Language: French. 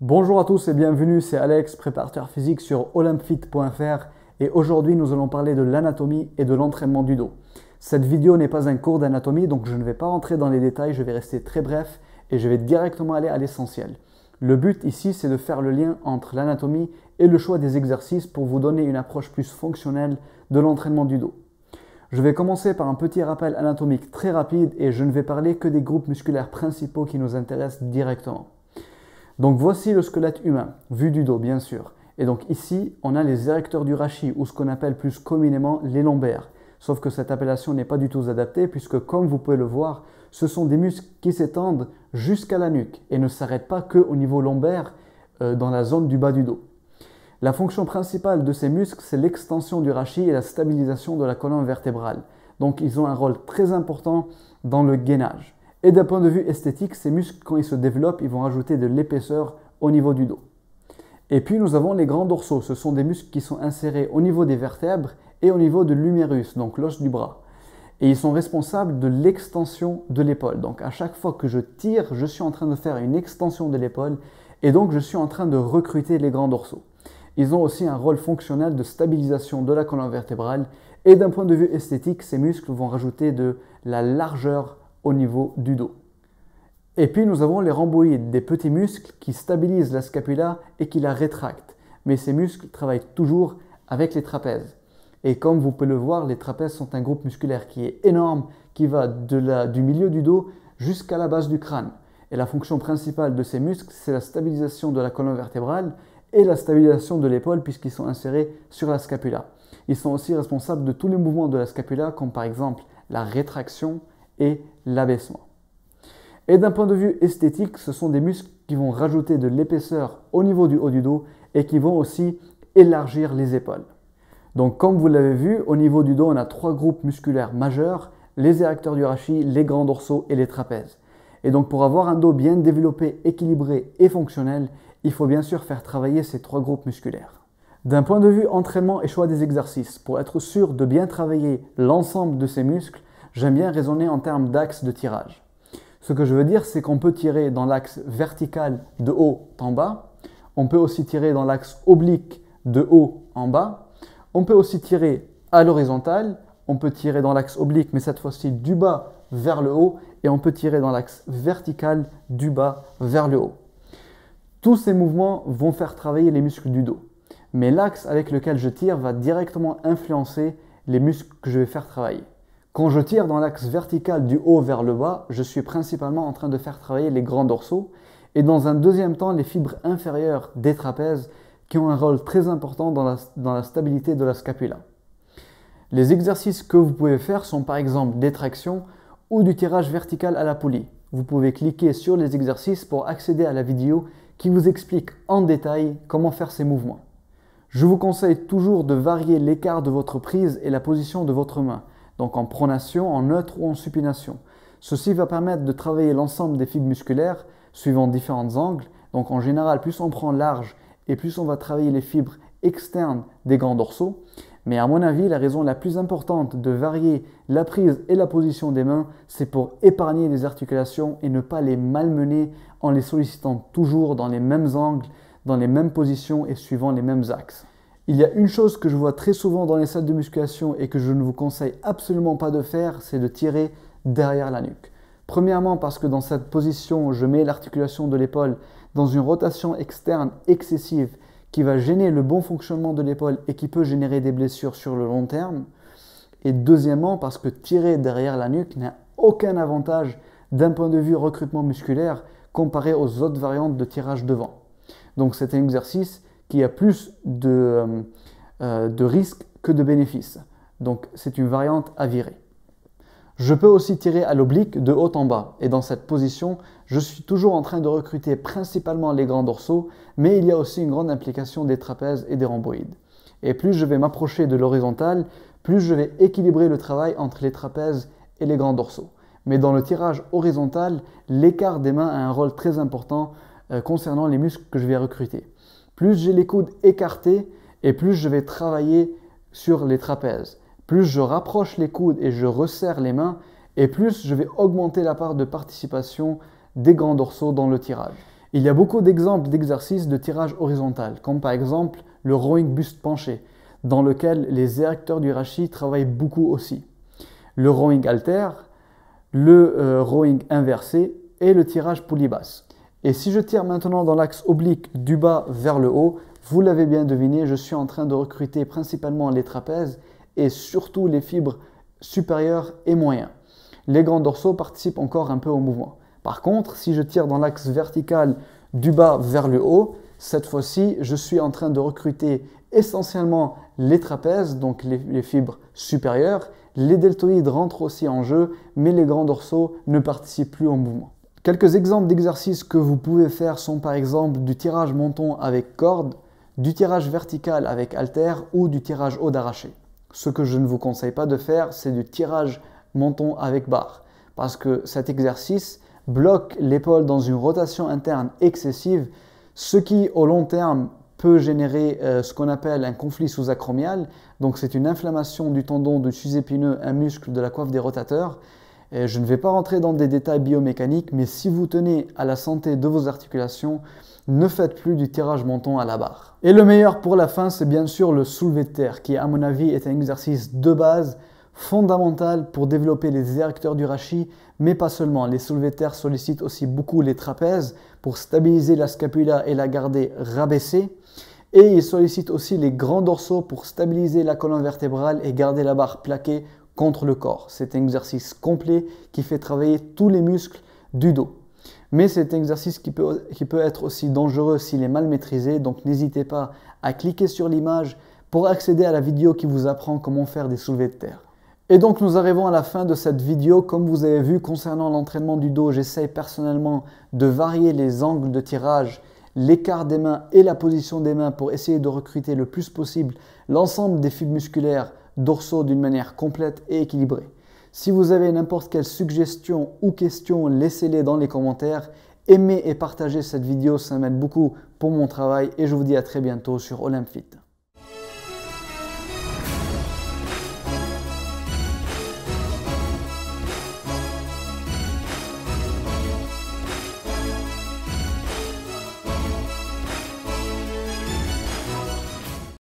Bonjour à tous et bienvenue, c'est Alex, préparateur physique sur olympefit.fr et aujourd'hui nous allons parler de l'anatomie et de l'entraînement du dos. Cette vidéo n'est pas un cours d'anatomie donc je ne vais pas rentrer dans les détails, je vais rester très bref et je vais directement aller à l'essentiel. Le but ici c'est de faire le lien entre l'anatomie et le choix des exercices pour vous donner une approche plus fonctionnelle de l'entraînement du dos. Je vais commencer par un petit rappel anatomique très rapide et je ne vais parler que des groupes musculaires principaux qui nous intéressent directement. Donc voici le squelette humain, vu du dos bien sûr. Et donc ici, on a les érecteurs du rachis ou ce qu'on appelle plus communément les lombaires. Sauf que cette appellation n'est pas du tout adaptée puisque comme vous pouvez le voir, ce sont des muscles qui s'étendent jusqu'à la nuque et ne s'arrêtent pas qu'au niveau lombaire dans la zone du bas du dos. La fonction principale de ces muscles, c'est l'extension du rachis et la stabilisation de la colonne vertébrale. Donc ils ont un rôle très important dans le gainage. Et d'un point de vue esthétique, ces muscles, quand ils se développent, ils vont rajouter de l'épaisseur au niveau du dos. Et puis nous avons les grands dorsaux. Ce sont des muscles qui sont insérés au niveau des vertèbres et au niveau de l'humérus, donc l'os du bras. Et ils sont responsables de l'extension de l'épaule. Donc à chaque fois que je tire, je suis en train de faire une extension de l'épaule et donc je suis en train de recruter les grands dorsaux. Ils ont aussi un rôle fonctionnel de stabilisation de la colonne vertébrale et d'un point de vue esthétique, ces muscles vont rajouter de la largeur au niveau du dos. Et puis nous avons les rhomboïdes, des petits muscles qui stabilisent la scapula et qui la rétractent. Mais ces muscles travaillent toujours avec les trapèzes. Et comme vous pouvez le voir, les trapèzes sont un groupe musculaire qui est énorme, qui va du milieu du dos jusqu'à la base du crâne. Et la fonction principale de ces muscles, c'est la stabilisation de la colonne vertébrale et la stabilisation de l'épaule puisqu'ils sont insérés sur la scapula. Ils sont aussi responsables de tous les mouvements de la scapula, comme par exemple la rétraction et l'abaissement. Et d'un point de vue esthétique, ce sont des muscles qui vont rajouter de l'épaisseur au niveau du haut du dos et qui vont aussi élargir les épaules. Donc comme vous l'avez vu, au niveau du dos, on a trois groupes musculaires majeurs, les érecteurs du rachis, les grands dorsaux et les trapèzes. Et donc pour avoir un dos bien développé, équilibré et fonctionnel, il faut bien sûr faire travailler ces trois groupes musculaires. D'un point de vue entraînement et choix des exercices, pour être sûr de bien travailler l'ensemble de ces muscles, j'aime bien raisonner en termes d'axe de tirage. Ce que je veux dire, c'est qu'on peut tirer dans l'axe vertical de haut en bas, on peut aussi tirer dans l'axe oblique de haut en bas, on peut aussi tirer à l'horizontale, on peut tirer dans l'axe oblique, mais cette fois-ci du bas vers le haut, et on peut tirer dans l'axe vertical du bas vers le haut. Tous ces mouvements vont faire travailler les muscles du dos, mais l'axe avec lequel je tire va directement influencer les muscles que je vais faire travailler. Quand je tire dans l'axe vertical du haut vers le bas, je suis principalement en train de faire travailler les grands dorsaux et dans un deuxième temps les fibres inférieures des trapèzes qui ont un rôle très important dans la stabilité de la scapula. Les exercices que vous pouvez faire sont par exemple des tractions ou du tirage vertical à la poulie. Vous pouvez cliquer sur les exercices pour accéder à la vidéo qui vous explique en détail comment faire ces mouvements. Je vous conseille toujours de varier l'écart de votre prise et la position de votre main. Donc en pronation, en neutre ou en supination. Ceci va permettre de travailler l'ensemble des fibres musculaires suivant différents angles. Donc en général, plus on prend large et plus on va travailler les fibres externes des grands dorsaux. Mais à mon avis, la raison la plus importante de varier la prise et la position des mains, c'est pour épargner les articulations et ne pas les malmener en les sollicitant toujours dans les mêmes angles, dans les mêmes positions et suivant les mêmes axes. Il y a une chose que je vois très souvent dans les salles de musculation et que je ne vous conseille absolument pas de faire, c'est de tirer derrière la nuque. Premièrement parce que dans cette position, je mets l'articulation de l'épaule dans une rotation externe excessive qui va gêner le bon fonctionnement de l'épaule et qui peut générer des blessures sur le long terme. Et deuxièmement parce que tirer derrière la nuque n'a aucun avantage d'un point de vue recrutement musculaire comparé aux autres variantes de tirage devant. Donc c'est un exercice qui a plus de risques que de bénéfices. Donc c'est une variante à virer. Je peux aussi tirer à l'oblique de haut en bas. Et dans cette position, je suis toujours en train de recruter principalement les grands dorsaux, mais il y a aussi une grande implication des trapèzes et des rhomboïdes. Et plus je vais m'approcher de l'horizontale, plus je vais équilibrer le travail entre les trapèzes et les grands dorsaux. Mais dans le tirage horizontal, l'écart des mains a un rôle très important concernant les muscles que je vais recruter. Plus j'ai les coudes écartés et plus je vais travailler sur les trapèzes. Plus je rapproche les coudes et je resserre les mains et plus je vais augmenter la part de participation des grands dorsaux dans le tirage. Il y a beaucoup d'exemples d'exercices de tirage horizontal, comme par exemple le rowing buste penché, dans lequel les érecteurs du rachis travaillent beaucoup aussi. Le rowing halter, le rowing inversé et le tirage poulie basse. Et si je tire maintenant dans l'axe oblique du bas vers le haut, vous l'avez bien deviné, je suis en train de recruter principalement les trapèzes et surtout les fibres supérieures et moyennes. Les grands dorsaux participent encore un peu au mouvement. Par contre, si je tire dans l'axe vertical du bas vers le haut, cette fois-ci, je suis en train de recruter essentiellement les trapèzes, donc les fibres supérieures. Les deltoïdes rentrent aussi en jeu, mais les grands dorsaux ne participent plus au mouvement. Quelques exemples d'exercices que vous pouvez faire sont par exemple du tirage menton avec corde, du tirage vertical avec halter ou du tirage haut d'arraché. Ce que je ne vous conseille pas de faire, c'est du tirage menton avec barre, parce que cet exercice bloque l'épaule dans une rotation interne excessive, ce qui au long terme peut générer ce qu'on appelle un conflit sous-acromial. Donc c'est une inflammation du tendon du sus-épineux, un muscle de la coiffe des rotateurs. Et je ne vais pas rentrer dans des détails biomécaniques, mais si vous tenez à la santé de vos articulations, ne faites plus du tirage menton à la barre. Et le meilleur pour la fin, c'est bien sûr le soulevé de terre, qui à mon avis est un exercice de base fondamental pour développer les érecteurs du rachis, mais pas seulement. Les soulevés de terre sollicitent aussi beaucoup les trapèzes pour stabiliser la scapula et la garder rabaissée. Et ils sollicitent aussi les grands dorsaux pour stabiliser la colonne vertébrale et garder la barre plaquée contre le corps. C'est un exercice complet qui fait travailler tous les muscles du dos. Mais c'est un exercice qui peut être aussi dangereux s'il est mal maîtrisé, donc n'hésitez pas à cliquer sur l'image pour accéder à la vidéo qui vous apprend comment faire des soulevés de terre. Et donc nous arrivons à la fin de cette vidéo. Comme vous avez vu concernant l'entraînement du dos, j'essaie personnellement de varier les angles de tirage, l'écart des mains et la position des mains pour essayer de recruter le plus possible l'ensemble des fibres musculaires dorsaux d'une manière complète et équilibrée. Si vous avez n'importe quelle suggestion ou question, laissez-les dans les commentaires. Aimez et partagez cette vidéo, ça m'aide beaucoup pour mon travail et je vous dis à très bientôt sur OlympFit.